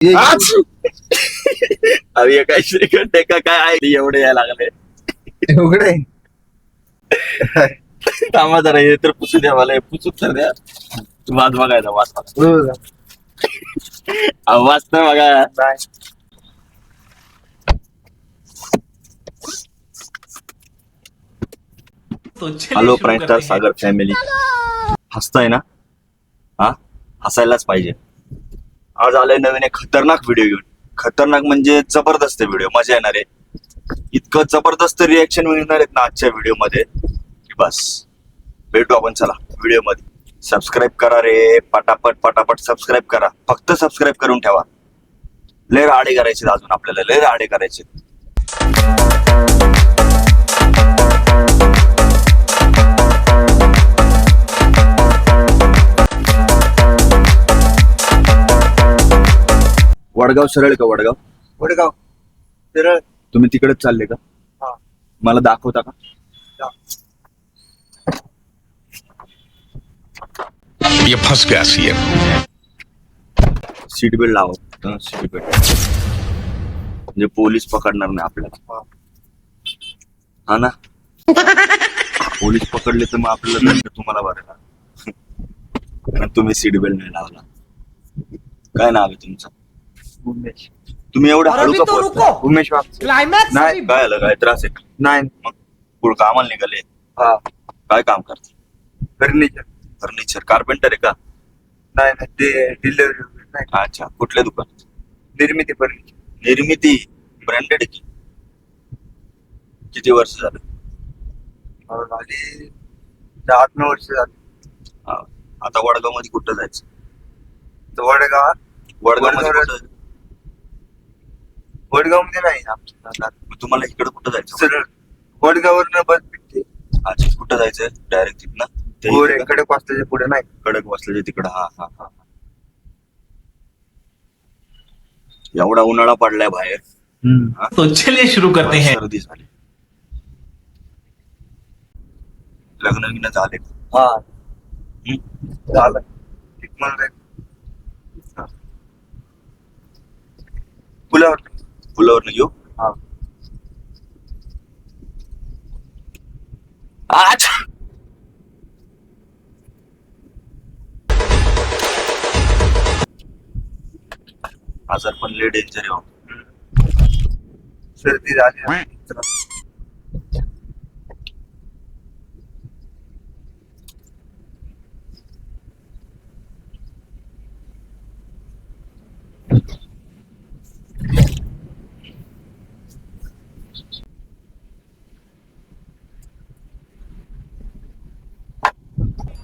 आज अरे काय श्रीखंड आहे का काय आहे एवढे यायला लागले एवढे थांबा जरा हे तर पुसू द्या मला, हे पुसूच तर द्या. वाज बघायचा वाज बघा. आवाज तर बघा. हॅलो प्राईम स्टार सागर फॅमिली, हसताय ना? हा, हसायलाच पाहिजे. आज आलाय नवीन एक खतरनाक व्हिडिओ घेऊन. खतरनाक म्हणजे जबरदस्त व्हिडिओ, मजा येणार आहे. इतकं जबरदस्त रिएक्शन मिळणार आहेत ना आजच्या व्हिडिओ मध्ये की बस. भेटू आपण चला व्हिडिओ मध्ये. सबस्क्राईब करा रे, पटापट पटापट सबस्क्राईब करा. फक्त सबस्क्राईब करून ठेवा. लय राडे करायचे अजून आपल्याला, लय राडे करायचे. वडगाव सरळ का? वडगाव वडगाव सरळ. तुम्ही तिकडेच चालले का? हा. मला दाखवता का? ये फंस गया सीएम. सीट बेल्ट लावा. सीट बेल्ट म्हणजे पोलीस पकडणार नाही आपल्याला. हा ना, पोलीस पकडले तर मग आपल्याला दंड तुम्हाला भरायला. तुम्ही सीट बेल्ट नाही लावला. काय नाव आहे तुमचं? उमेश. तुम्ही एवढं हळू का बोलताय? उमेश वापस. क्लायमॅक्स नाही. काय आलं? काय त्रास आहे? नाही. मग पुढं कामाला निघाले? हा. काय काम करते? फर्निचर. फर्निचर कारपेंटर आहे का? नाही नाही, ते डिलिव्हरी नाही. अच्छा, कुठल्या दुकान? निर्मिती फर्निचर. निर्मिती ब्रँडेड की? किती वर्ष झालं? झाली 8-9 वर्ष झाली. हा. आता वडगाव मध्ये कुठं जायचं? तर वडगाव वडगाव वडगाव मध्ये नाही आमच्या. तुम्हाला इकडे कुठं जायचं? सरळ वडगाववरनं बस भेटते. अच्छा, कुठं जायचं डायरेक्ट तिथनं? ते गोरे इकडे का? कडक वाजताच्या पुढे नाही. कडक बसल्याचे तिकडं. हा हा हा. एवढा उन्हाळा पडलाय बाहेर. हा? तो चलिए शुरू करते हैं. सर्दी झाली. लग्न झाले? हा हम्म? झालं. ठीक म्हणलं. हा. पुलावर. पुलावर घेऊ. हा. आज आजार पण लय डेंजर आहे. सर्दी झाली.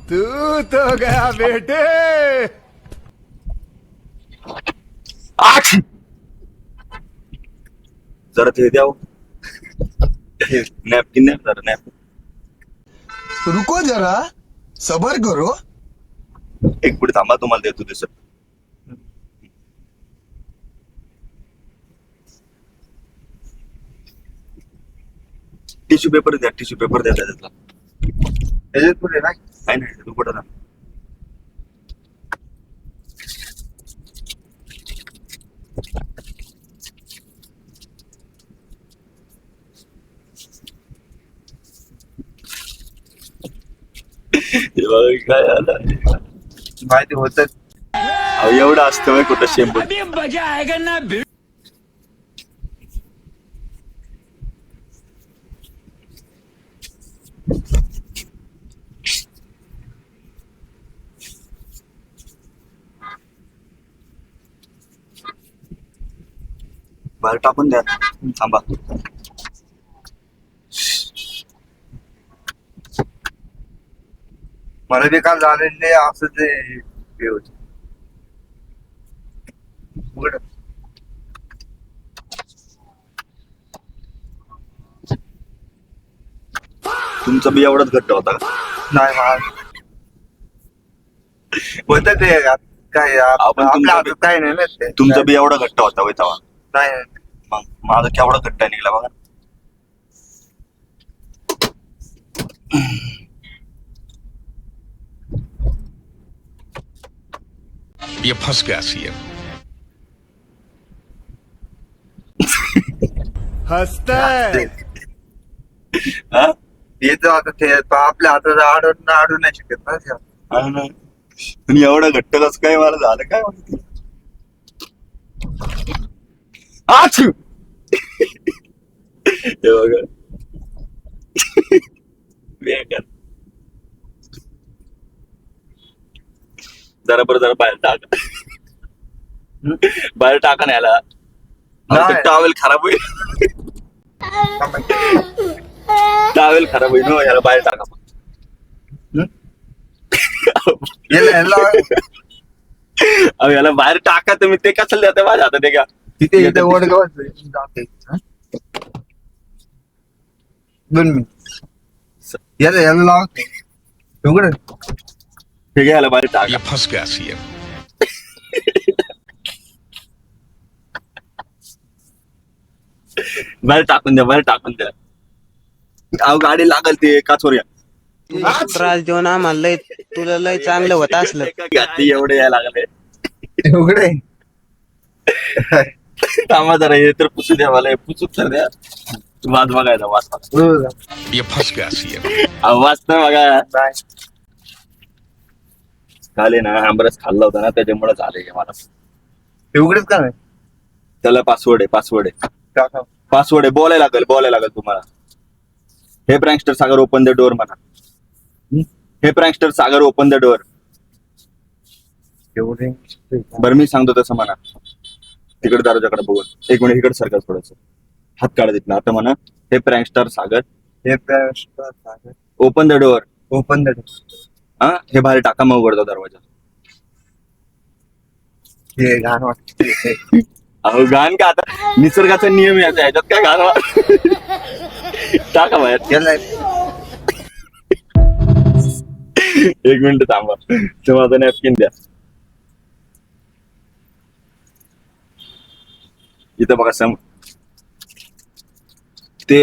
तू तो गया बेटे. आज जरा ते द्याव. नॅपकिन नाही जरा नॅप. रुको जरा सबर करो. एक पुढे थांबा, तुम्हाला देतो दिसत. टिश्यू पेपर द्या. टिश्यू पेपर द्या त्याच्यातला. त्याच्यात पुढे नाही. काय नाही तू कुठं ना. काय आलं माहिती होत. एवढं असतं व्हय कुठं शेंबूड. अभी मजा आएगा ना. बाहेर टाकून द्या. थांबा. मला बी काल झालेले असं ते हे होत. उघड. तुमचा बी एवढाच घट्ट होता का? नाही होत ते काय आपण आपल्या तुमचं हातात काही नाही ना ते. तुमचा बी एवढा घट्ट होता होय तेव्हा? नाही. मग माझा केवढा घट्ट निघला बघा. ये फंस गया सीएम. हसताय हा? येतो आता ते आपल्या हातात आडून नाही शकत ना ते. हा ना. आणि एवढं घट्ट कसं काय मला झालं काय माहिती. आच्छू! हे बघा. बेकार. जरा बाहेर टाका. बाहेर टाका नाही याला. नाही. टॉवेल खराब होईल. टॉवेल खराब होईल ना, याला बाहेर टाका. याला अहो याला बाहेर टाका तुम्ही. ते कसं देता माझ्या हातात आहे का? तिथे इथे वडगावात जाते. 2 मिनिट याला लाव उघड. हे घ्या, याला बाहेर टाका. ये फंस गया सीएम। बाहेर टाकून द्या. अहो गाडी लागल ते काचोऱ्या. त्रास देऊन आम्हाला लय तुला लय चांगलं होत असलं घातली एवढे यायला लागले. उघडे. थांबा जरा, हे तर पुसू द्या मला. पुसूक तर द्या. वाज बघायचा वाज. ये फंस गया सीएम। आवाज तर बघा. काल ना आंबरस खाल्ला होता ना, त्याच्यामुळे झाले मला. उघडेच का नाही त्याला पासवर्ड आहे. टाका. पासवर्ड आहे. बोलायला लागेल तुम्हाला. हे प्रँकस्टर सागर ओपन द डोअर म्हणा. हे प्रँकस्टर सागर ओपन द डोअर. एवढे बरं मी सांगतो तसं म्हणा. तिकडे दारोजाकडे बघून 1 मिनिट इकडे सरकार थोडस. हात काढा तिथला. आता म्हणा हे प्रँकस्टर सागर हे open the door. Open the हा, हे बाहेर टाका, मग उघडतो दरवाजा. हे घाण वाटत. अहो घाण का, आता निसर्गाचा नियम याचा, ह्याच्यात काय घाण टाका बाहेर. याला 1 मिनिट थांबा. ते माझा नॅपकिन द्या. इथं बघा ते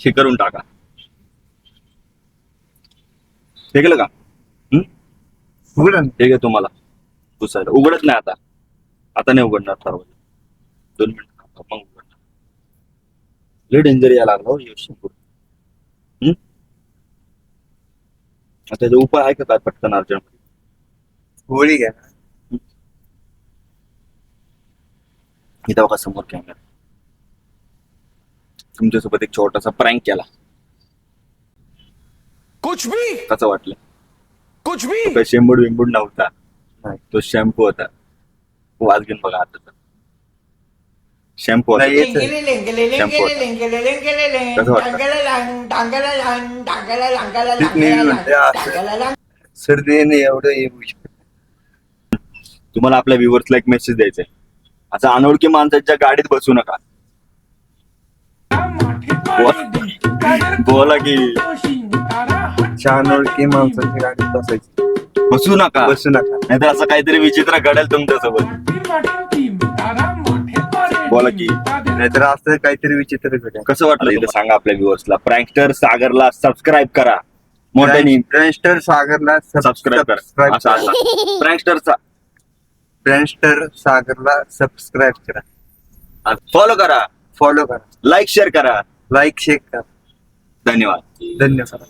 हे करून टाका. हे केलं का? उघड. हे घे तुम्हाला पुसायला. उघडत नाही आता नाही उघडणार दरवाजा. 2 मिनिट मग उघडणार. लय डेंजर यायला लागला हो शंभर. त्याचा उपाय आहे का काय पटकन अर्जंट? गोळी घ्या. इथं बघा समोर कॅमेरा. तुमच्यासोबत एक छोटासा प्रँक केला. कुछ भी कसं वाटलं? कुछ भी काही शेंबूड विंबूड नव्हता. नाही. तो शॅम्पू होता. वाज घेऊन बघा आता. शॅम्पू होता. नाही येत. शॅम्पू होता. कसं वाटतं? ठीक नाही म्हणते असं. सर्दी नाही एवढं येऊ शकत. तुम्हाला आपल्या व्ह्युअर्सला एक मेसेज द्यायचा आहे. असं अनोळखी माणसाच्या गाडीत बसू नका. बोला की छान ओळखी माणसाची गाडी बसायची. बसू नका. नाहीतर असं काहीतरी विचित्र घडेल तुमच्यासोबत. बोला की. नाहीतर असं काहीतरी विचित्र घडेल. कसं वाटलं इथं सांगा आपल्या व्ह्युअर्सला. प्रँकस्टर सागरला सबस्क्राईब करा. मोठ्याने प्रँकस्टर सागरला सबस्क्राईब करा. प्रँकस्टर सागरला सबस्क्राईब करा. फॉलो करा. लाईक शेअर करा. लाईक शेअर करा. धन्यवाद. धन्यवाद.